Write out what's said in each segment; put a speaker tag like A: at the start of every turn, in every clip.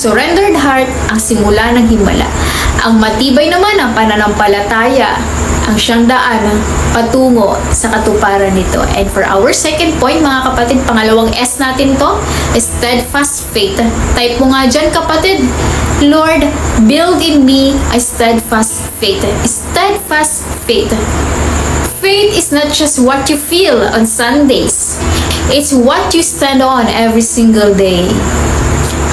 A: surrendered heart ang simula ng himala. Ang matibay naman ang pananampalataya ang siyang daan patungo sa katuparan nito. And for our second point, mga kapatid, pangalawang S natin to, steadfast faith. Type mo nga dyan, kapatid. Lord, build in me a steadfast faith. Steadfast faith. Faith is not just what you feel on Sundays. It's what you stand on every single day.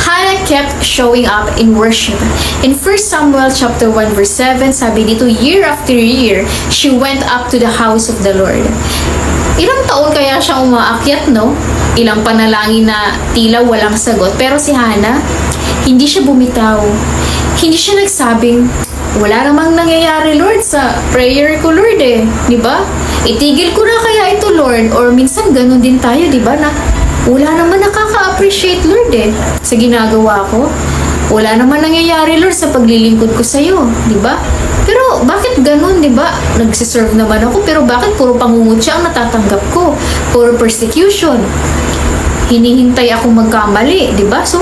A: Hannah kept showing up in worship. In 1 Samuel chapter 1 verse 7, sabi dito, year after year, she went up to the house of the Lord. Ilang taon kaya siyang umaakyat, no? Ilang panalangin na tila walang sagot. Pero si Hannah, hindi siya bumitaw. Hindi siya nagsabing, wala namang nangyayari, Lord, sa prayer ko, Lord, eh. Diba? Itigil ko na kaya ito, Lord. Or minsan ganun din tayo, diba, na wala naman nakaka-appreciate, Lord, eh, sa ginagawa ko. Wala naman nangyayari, Lord, sa paglilingkod ko sa'yo, diba? Pero bakit ganun, diba? Nagsiserve naman ako, pero bakit puro pangungutya ang natatanggap ko? Puro persecution. Hinihintay akong magkamali, diba? So,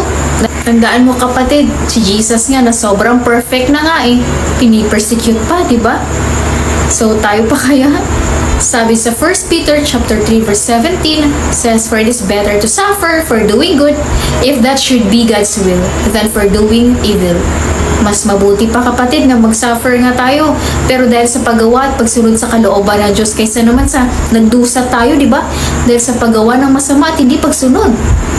A: tandaan mo, kapatid, si Jesus nga na sobrang perfect na nga eh. Pinipersecute pa, diba? So, tayo pa kaya? Sabi sa 1 Peter chapter 3 verse 17 says, for it is better to suffer for doing good if that should be God's will than for doing evil. Mas mabuti pa, kapatid, na mag-suffer nga tayo pero dahil sa paggawa at pagsunod sa kalooban ng Diyos kaysa naman sa nagdusa tayo, di ba? Dahil sa paggawa ng masama at hindi pagsunod,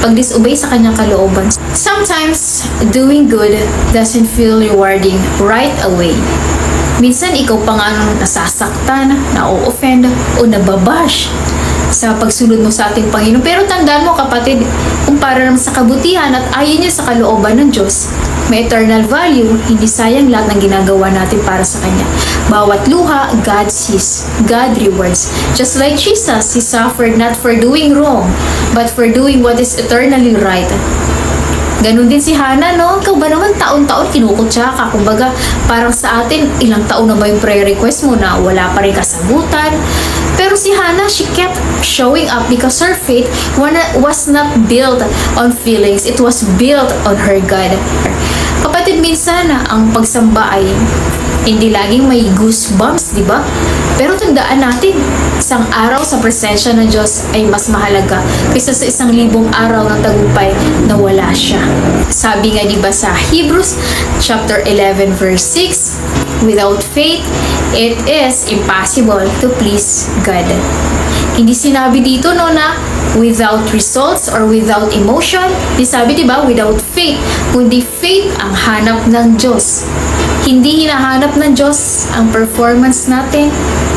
A: pag-disobey sa kanyang kalooban. Sometimes doing good doesn't feel rewarding right away. Minsan ikaw pa nga nang nasasaktan, na-offend, o nababash sa pagsunod mo sa ating Panginoon. Pero tandaan mo, kapatid, kung para naman sa kabutihan at ayon niya sa kalooban ng Diyos, may eternal value, hindi sayang lahat ng ginagawa natin para sa Kanya. Bawat luha, God sees, God rewards. Just like Jesus, He suffered not for doing wrong, but for doing what is eternally right. Ganun din si Hannah, no? Ikaw ba naman taon-taon kinukutya ka? Kumbaga, parang sa atin, ilang taon na ba yung prayer request mo na wala pa rin kasagutan? Pero si Hannah, she kept showing up because her faith was not built on feelings. It was built on her God. Kapatid, minsan ang pagsamba ay hindi laging may goosebumps, di ba? Pero tandaan natin, isang araw sa presensya ng Diyos ay mas mahalaga kaysa sa 1,000 araw ng tagumpay na wala siya. Sabi nga, di ba, sa Hebrews chapter 11 verse 6, without faith, it is impossible to please God. Hindi sinabi dito, no, na without results or without emotion. Di sabi, di ba, without faith, kundi faith ang hanap ng Diyos. Hindi hinahanap ng Diyos ang performance natin,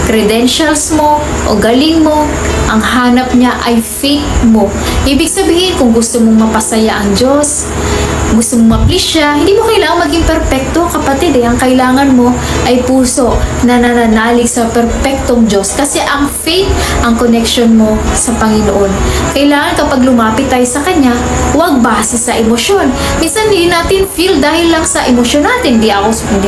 A: credentials mo, o galing mo. Ang hanap niya ay faith mo. Ibig sabihin, kung gusto mong mapasaya ang Diyos, gusto mong ma-please siya, hindi mo kailangan maging perfecto, kapatid. Ang kailangan mo ay puso na nananalig sa perfectong Diyos. Kasi ang faith, ang connection mo sa Panginoon. Kailangan kapag lumapit tayo sa Kanya, huwag base sa emosyon. Minsan hindi natin feel dahil lang sa emosyon natin. Hindi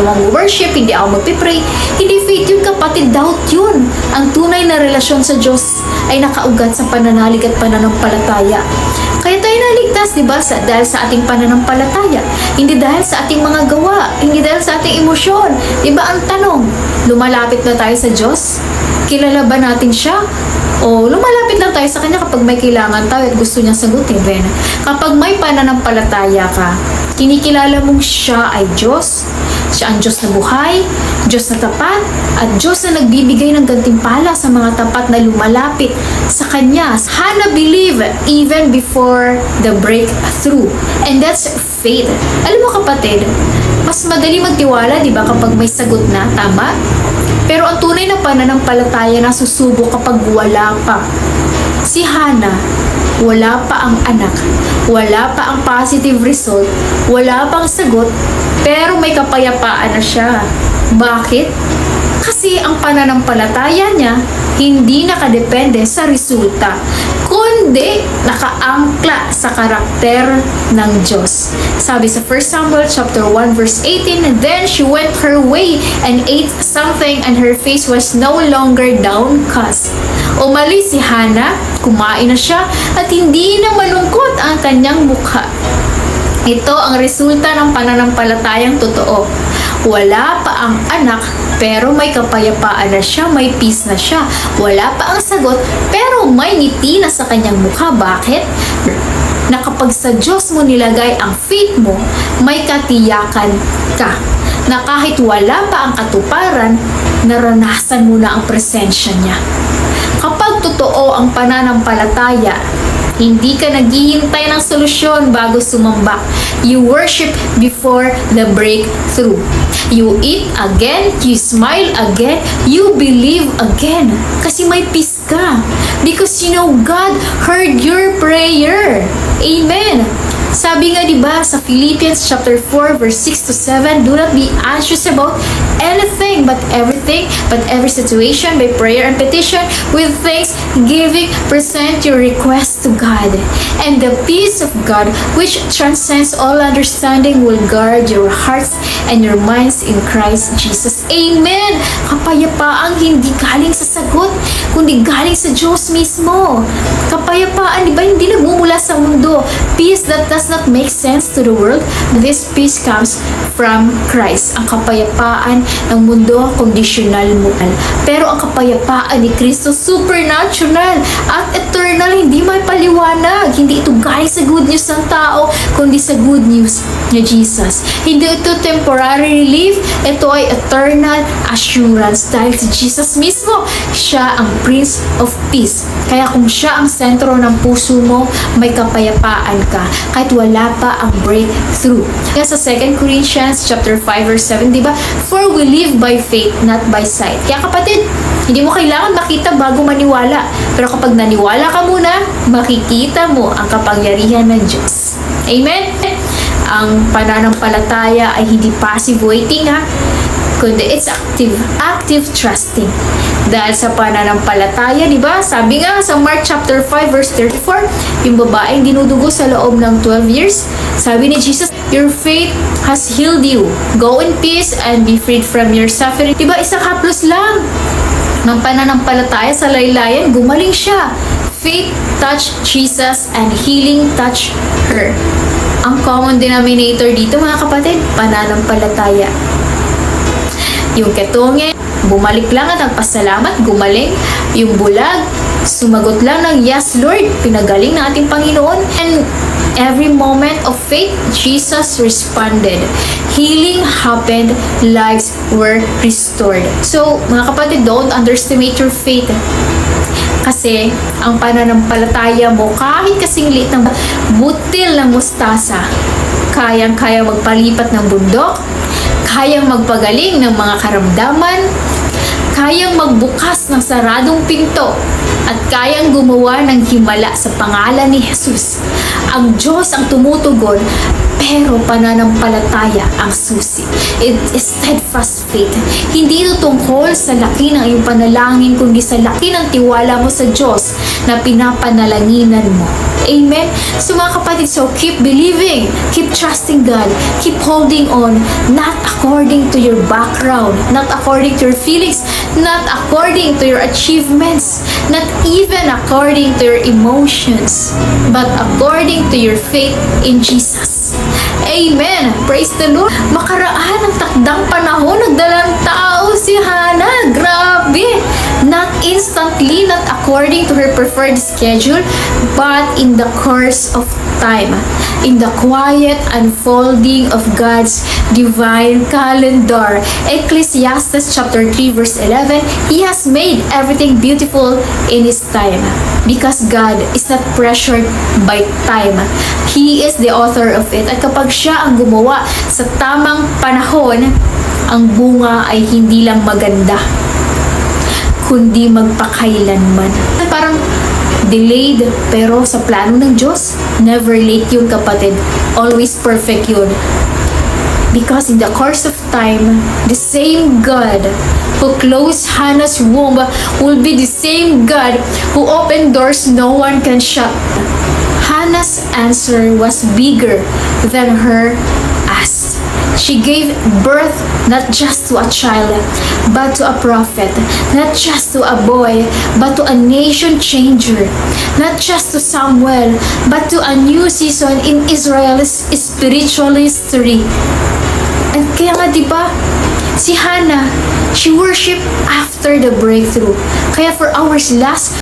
A: mo worship, hindi ako magpipray. Hindi faith yun, kapatid. Doubt yun. Ang tunay na relasyon sa Diyos ay nakaugat sa pananalig at pananampalataya. Kaya tayo naligtas, di ba? Dahil sa ating pananampalataya. Hindi dahil sa ating mga gawa. Hindi dahil sa ating emosyon. Di ba ang tanong, lumalapit na tayo sa Diyos? Kilala ba natin siya? O lumalapit lang tayo sa Kanya kapag may kailangan tayo at gusto niya sagutin? Kapag may pananampalataya ka, kinikilala mong siya ay Diyos. Siya ang Diyos na buhay, Diyos na tapat, at Diyos na nagbibigay ng gantimpala sa mga tapat na lumalapit sa Kanya. Hannah believed even before the breakthrough. And that's faith. Alam mo, kapatid, mas madali magtiwala, di ba, kapag may sagot na, tama? Pero ang tunay na pananampalataya na susubok kapag wala pa. Si Hannah, wala pa ang anak, wala pa ang positive result, wala pang sagot, pero may kapayapaan na siya. Bakit? Kasi ang pananampalataya niya hindi nakadepende sa resulta, kundi nakaangkla sa karakter ng Diyos. Sabi sa 1 Samuel chapter 1 verse 18, then she went her way and ate something and her face was no longer downcast. Umalis si Hannah, kumain na siya at hindi na malungkot ang kanyang mukha. Ito ang resulta ng pananampalatayang totoo. Wala pa ang anak, pero may kapayapaan na siya, may peace na siya. Wala pa ang sagot, pero may ngiti na sa kanyang mukha. Bakit? Na kapag sa Diyos mo nilagay ang faith mo, may katiyakan ka. Na kahit wala pa ang katuparan, naranasan mo na ang presensya niya. Kapag totoo ang pananampalataya, hindi ka naghihintay ng solusyon bago sumamba. You worship before the breakthrough. You eat again, you smile again, you believe again. Kasi may peace ka. Because you know God heard your prayer. Amen. Sabi nga diba sa Philippians chapter 4 verse 6 to 7, do not be anxious about anything but every situation by prayer and petition with thanksgiving present your request to God. And the peace of God which transcends all understanding will guard your hearts and your minds in Christ Jesus. Amen! Kapayapaang hindi galing sa sagot, kundi galing sa Diyos mismo. Kapayapaan, diba, hindi nagmumula sa mundo. Peace that does not make sense to the world. This peace comes from Christ. Ang kapayapaan ng mundo, conditional mo. Pero ang kapayapaan ni Kristo, supernatural at eternal, hindi may paliwanag. Hindi ito galing sa good news ng tao, kundi sa good news ni Jesus. Hindi ito temporary relief, ito ay eternal assurance. Dahil si Jesus mismo, siya ang Prince of Peace. Kaya kung siya ang sentro ng puso mo, may kapayapaan ka. Kahit wala pa ang breakthrough. Kaya sa 2 Corinthians chapter 5 verse 7, diba? For we live by faith, not by sight. Kaya kapatid, hindi mo kailangan makita bago maniwala. Pero kapag naniwala ka muna, makikita mo ang kapangyarihan ng Diyos. Amen? Ang pananampalataya ay hindi passive waiting, ha? Kundi it's active trusting. Dahil sa pananampalataya, di ba? Sabi nga sa Mark chapter 5 verse 34, yung babaeng dinudugo sa loob ng 12 years, sabi ni Jesus, your faith has healed you. Go in peace and be freed from your suffering. Di ba? Isang haplos lang ng pananampalataya sa laylayan, gumaling siya. Faith touched Jesus and healing touched her. Ang common denominator dito, mga kapatid, pananampalataya. Yung ketonge, bumalik lang at nagpasalamat, gumaling. Yung bulag, sumagot lang ng yes Lord, pinagaling ng ating Panginoon. And every moment of faith, Jesus responded. Healing happened, lives were restored. So, mga kapatid, don't underestimate your faith. Kasi, ang pananampalataya mo, kahit kasing liit ng butil ng mustasa, kayang-kaya magpalipat ng bundok, kayang magpagaling ng mga karamdaman, kayang magbukas ng saradong pinto, at kayang gumawa ng himala sa pangalan ni Jesus. Ang Diyos ang tumutugon, pero pananampalataya ang susi. It is steadfast faith. Hindi ito tungkol sa laki ng iyong panalangin, kundi sa laki ng tiwala mo sa Diyos na pinapanalanginan mo. Amen? So mga kapatid, so keep believing, keep trusting God, keep holding on, not according to your background, not according to your feelings, not according to your achievements, not even according to your emotions, but according to your faith in Jesus. Amen! Praise the Lord! Makaraan ng takdang panahon, nagdalang tao si Hannah. Grabe! Not instantly, not according to her preferred schedule, but in the course of time. In the quiet unfolding of God's divine calendar. Ecclesiastes chapter 3 verse 11, He has made everything beautiful in His time. Because God is not pressured by time. He is the author of it. At kapag siya ang gumawa sa tamang panahon, ang bunga ay hindi lang maganda, kundi magpakailanman. Parang delayed, pero sa plano ng Diyos, never late yun, kapatid. Always perfect yun. Because in the course of time, the same God who closed Hannah's womb will be the same God who opened doors no one can shut. Hannah's answer was bigger than her ask. She gave birth not just to a child, but to a prophet. Not just to a boy, but to a nation changer. Not just to Samuel, but to a new season in Israel's spiritual history. At kaya nga diba, si Hannah, she worshiped after the breakthrough. Kaya for our last